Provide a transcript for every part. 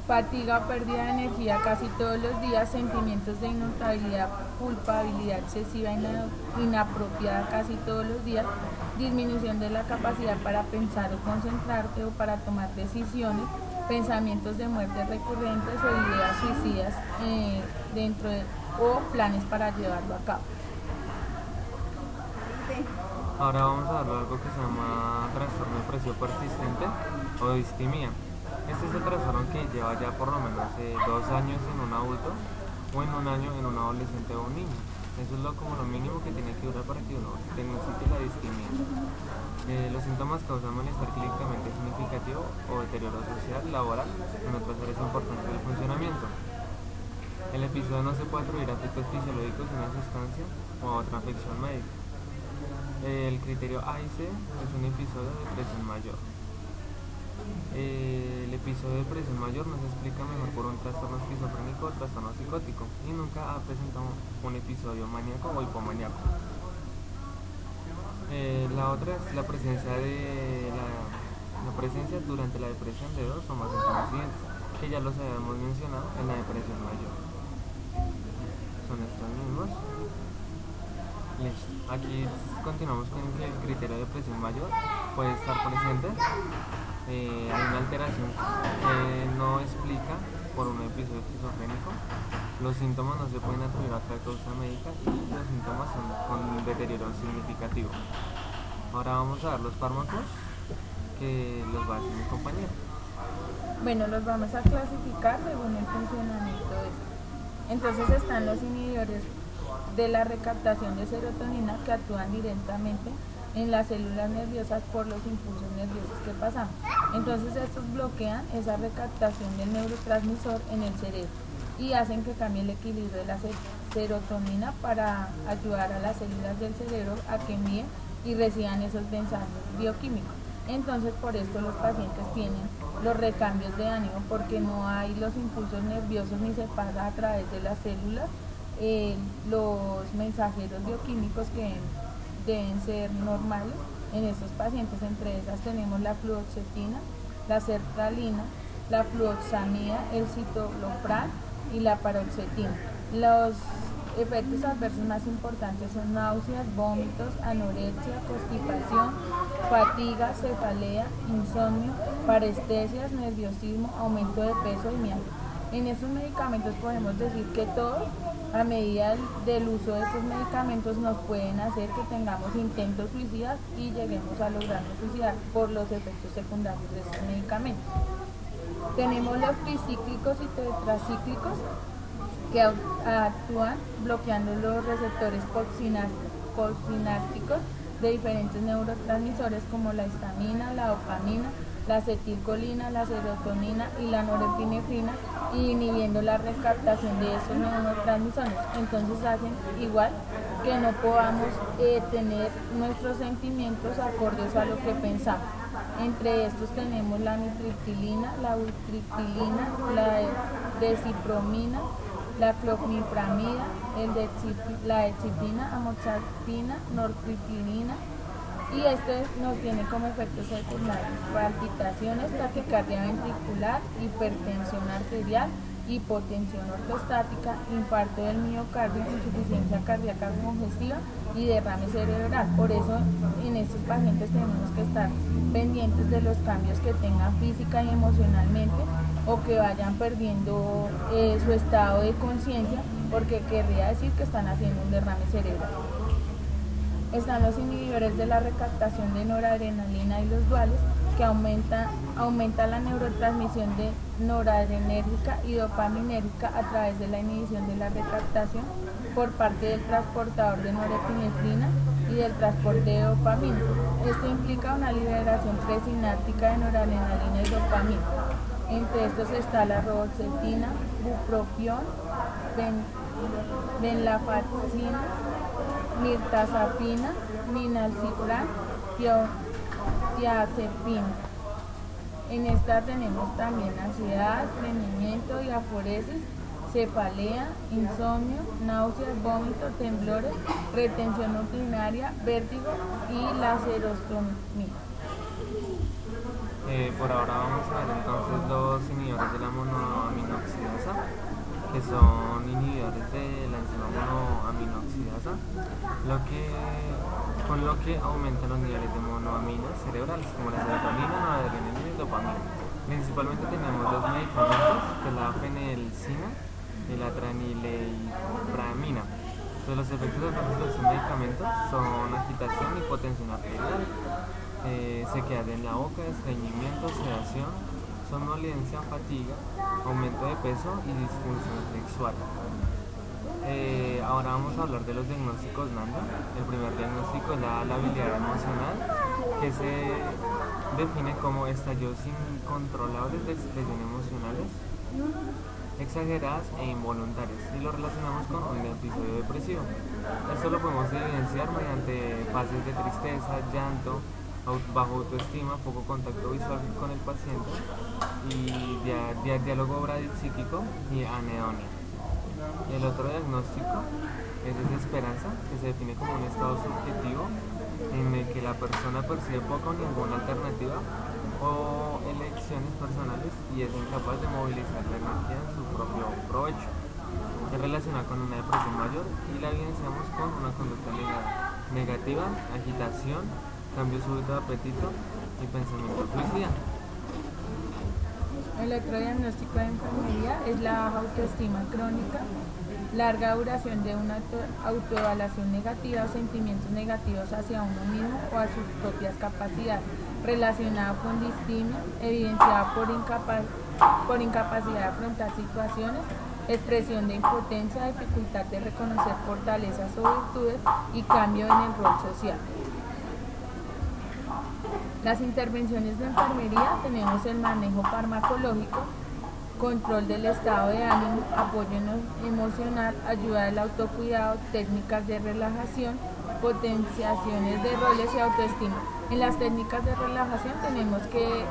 fatiga o pérdida de energía casi todos los días, sentimientos de inutabilidad, culpabilidad excesiva, inapropiada casi todos los días, disminución de la capacidad para pensar o concentrarte o para tomar decisiones, pensamientos de muerte recurrentes o ideas suicidas dentro de, o planes para llevarlo a cabo. Ahora vamos a hablar de algo que se llama trastorno depresivo persistente o distimia. Este es el trastorno que lleva ya por lo menos 2 años en un adulto o en un año en un adolescente o un niño. Eso es como lo mínimo que tiene que durar para que uno diagnostique la distimia. Los síntomas causan malestar clínicamente significativo o deterioro social, laboral, en otras áreas importantes del funcionamiento. El episodio no se puede atribuir a efectos fisiológicos de una sustancia o a otra afección médica. El criterio AIC es un episodio de depresión mayor. El episodio de depresión mayor no se explica mejor por un trastorno esquizofrénico o trastorno psicótico y nunca ha presentado un episodio maníaco o hipomaníaco. La otra es la presencia durante la depresión de dos o más síntomas siguientes, que ya los habíamos mencionado en la depresión mayor. Son estos mismos. Aquí continuamos con el criterio de depresión mayor. Puede estar presente. Hay una alteración que no explica por un episodio esquizofrénico. Los síntomas no se pueden atribuir a otra causa médica y los síntomas son con deterioro significativo. Ahora vamos a ver los fármacos que los va a decir mi compañero. Bueno, los vamos a clasificar según el funcionamiento de esto. Entonces están los inhibidores de la recaptación de serotonina que actúan directamente en las células nerviosas por los impulsos nerviosos que pasamos. Entonces estos bloquean esa recaptación del neurotransmisor en el cerebro y hacen que cambie el equilibrio de la serotonina para ayudar a las células del cerebro a que envíen y reciban esos mensajes bioquímicos. Entonces por esto los pacientes tienen los recambios de ánimo porque no hay los impulsos nerviosos ni se pasa a través de las células los mensajeros bioquímicos que deben ser normales en estos pacientes. Entre esas tenemos la fluoxetina, la sertralina, la fluoxamida, el citalopram y la paroxetina. Los efectos adversos más importantes son náuseas, vómitos, anorexia, constipación, fatiga, cefalea, insomnio, parestesias, nerviosismo, aumento de peso y mialgia. En estos medicamentos podemos decir que todos, a medida del uso de estos medicamentos, nos pueden hacer que tengamos intentos suicidas y lleguemos a lograrnos suicidar por los efectos secundarios de estos medicamentos. Tenemos los tricíclicos y tetracíclicos que actúan bloqueando los receptores postsinápticos de diferentes neurotransmisores como la histamina, la dopamina, la acetilcolina, la serotonina y la norepinefrina, y inhibiendo la recaptación de esos neurotransmisores. Entonces hacen igual que no podamos tener nuestros sentimientos acordes a lo que pensamos. Entre estos tenemos la mitriptilina, la butriptilina, la decipromina, la clopidogrel, la excitina, amoxicilina, nortriptilina, y esto nos tiene como efectos secundarios palpitaciones, taquicardia ventricular, hipertensión arterial, hipotensión ortostática, infarto del miocardio, insuficiencia cardíaca congestiva y derrame cerebral. Por eso en estos pacientes tenemos que estar pendientes de los cambios que tengan física y emocionalmente o que vayan perdiendo su estado de conciencia, porque querría decir que están haciendo un derrame cerebral. Están los inhibidores de la recaptación de noradrenalina y los duales, que aumenta la neurotransmisión de noradrenérgica y dopaminérgica a través de la inhibición de la recaptación por parte del transportador de norepinefrina y del transporte de dopamina. Esto implica una liberación presináptica de noradrenalina y dopamina. Entre estos está la roxetina, bupropión, venlafaxina, mirtazapina, linalcipran, diazepina. En esta tenemos también ansiedad, estreñimiento, diaforesis, cefalea, insomnio, náuseas, vómitos, temblores, retención urinaria, vértigo y la serostomía. por ahora vamos a ver entonces los inhibidores de la monoaminoxidasa, que son inhibidores de la enzima monoaminoxidasa, con lo que aumentan los niveles de monoaminas cerebrales, como la serotonina, noradrenalina y dopamina. Principalmente tenemos dos medicamentos, que es la fenelcina y la tranilepramina. Entonces, los efectos adversos de estos medicamentos son agitación, hipotensión arterial, sequedad en la boca, estreñimiento, sedación, somnolencia, fatiga, aumento de peso y disfunción sexual. Ahora vamos a hablar de los diagnósticos NANDA. El primer diagnóstico es la labilidad emocional, que se define como estallidos incontrolables de expresión emocionales exageradas e involuntarias, y lo relacionamos con un episodio depresivo. Esto lo podemos evidenciar mediante fases de tristeza, llanto, bajo autoestima, poco contacto visual con el paciente y diálogo psíquico y anedonia. Y el otro diagnóstico es desesperanza, que se define como un estado subjetivo en el que la persona percibe poca o ninguna alternativa o elecciones personales y es incapaz de movilizar la energía en su propio provecho. Se relaciona con una depresión mayor y la evidenciamos con una conducta negativa, agitación, cambio súbito de apetito y pensamiento suicida. El otro diagnóstico de enfermería es la baja autoestima crónica, larga duración de una autoevaluación negativa o sentimientos negativos hacia uno mismo o a sus propias capacidades, relacionado con distimia, evidenciada por incapacidad de afrontar situaciones, expresión de impotencia, dificultad de reconocer fortalezas o virtudes y cambio en el rol social. Las intervenciones de enfermería tenemos el manejo farmacológico, control del estado de ánimo, apoyo emocional, ayuda al autocuidado, técnicas de relajación, potenciaciones de roles y autoestima. En las técnicas de relajación tenemos que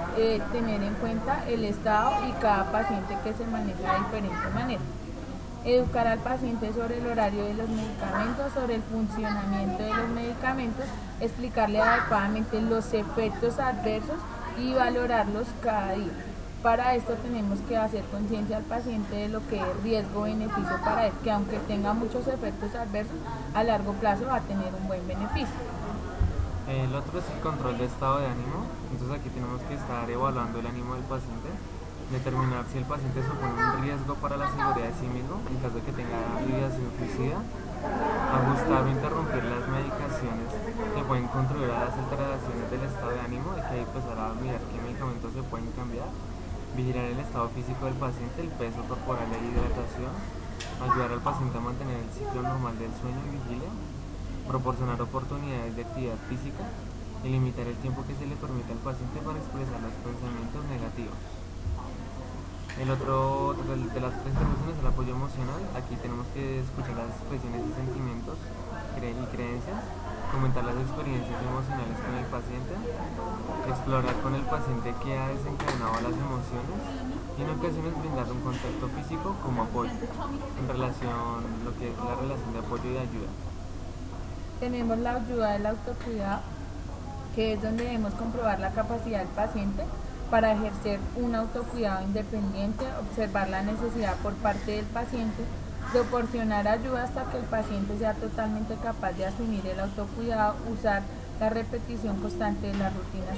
tener en cuenta el estado y cada paciente que se maneja de diferente manera. Educar al paciente sobre el horario de los medicamentos, sobre el funcionamiento de los medicamentos, explicarle adecuadamente los efectos adversos y valorarlos cada día. Para esto tenemos que hacer conciencia al paciente de lo que es riesgo-beneficio para él, que aunque tenga muchos efectos adversos, a largo plazo va a tener un buen beneficio. El otro es el control de estado de ánimo. Entonces aquí tenemos que estar evaluando el ánimo del paciente, determinar si el paciente supone un riesgo para la seguridad de sí mismo en caso de que tenga ideación suicida, ajustar o interrumpir las medicaciones que pueden contribuir a las alteraciones del estado de ánimo. Hay que empezar a mirar qué medicamentos se pueden cambiar, vigilar el estado físico del paciente, el peso corporal e hidratación, ayudar al paciente a mantener el ciclo normal del sueño y vigilia, proporcionar oportunidades de actividad física y limitar el tiempo que se le permite al paciente para expresar los pensamientos negativos. El otro de las tres intervenciones es el apoyo emocional. Aquí tenemos que escuchar las expresiones y sentimientos y creencias, comentar las experiencias emocionales con el paciente, explorar con el paciente qué ha desencadenado las emociones y en ocasiones brindar un contacto físico como apoyo en relación lo que es la relación de apoyo y de ayuda. Tenemos la ayuda del autocuidado, que es donde debemos comprobar la capacidad del paciente para ejercer un autocuidado independiente, observar la necesidad por parte del paciente, proporcionar ayuda hasta que el paciente sea totalmente capaz de asumir el autocuidado, usar la repetición constante de las rutinas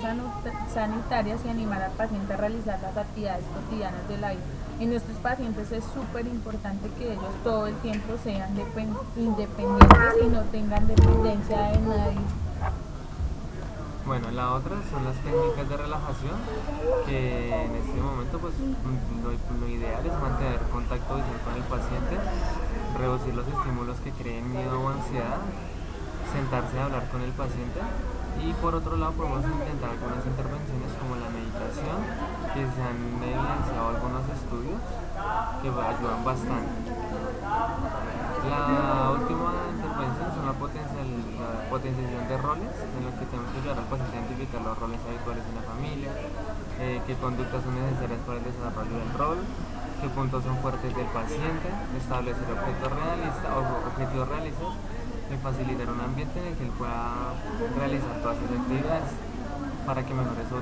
sanitarias y animar al paciente a realizar las actividades cotidianas de la vida. En nuestros pacientes es súper importante que ellos todo el tiempo sean independientes y no tengan dependencia de nadie. Bueno, la otra son las técnicas de relajación, que en este momento pues lo ideal es mantener contacto visual con el paciente, reducir los estímulos que creen miedo o ansiedad, sentarse a hablar con el paciente y por otro lado podemos intentar algunas intervenciones como la meditación, que se han evidenciado algunos estudios que ayudan bastante. La última intervención es una potenciación de roles, en lo que tenemos que ayudar al paciente a identificar los roles habituales en la familia, qué conductas son necesarias para el desarrollo del rol, qué puntos son fuertes del paciente, establecer objetivos realistas y facilitar un ambiente en el que él pueda realizar todas sus actividades para que mejore su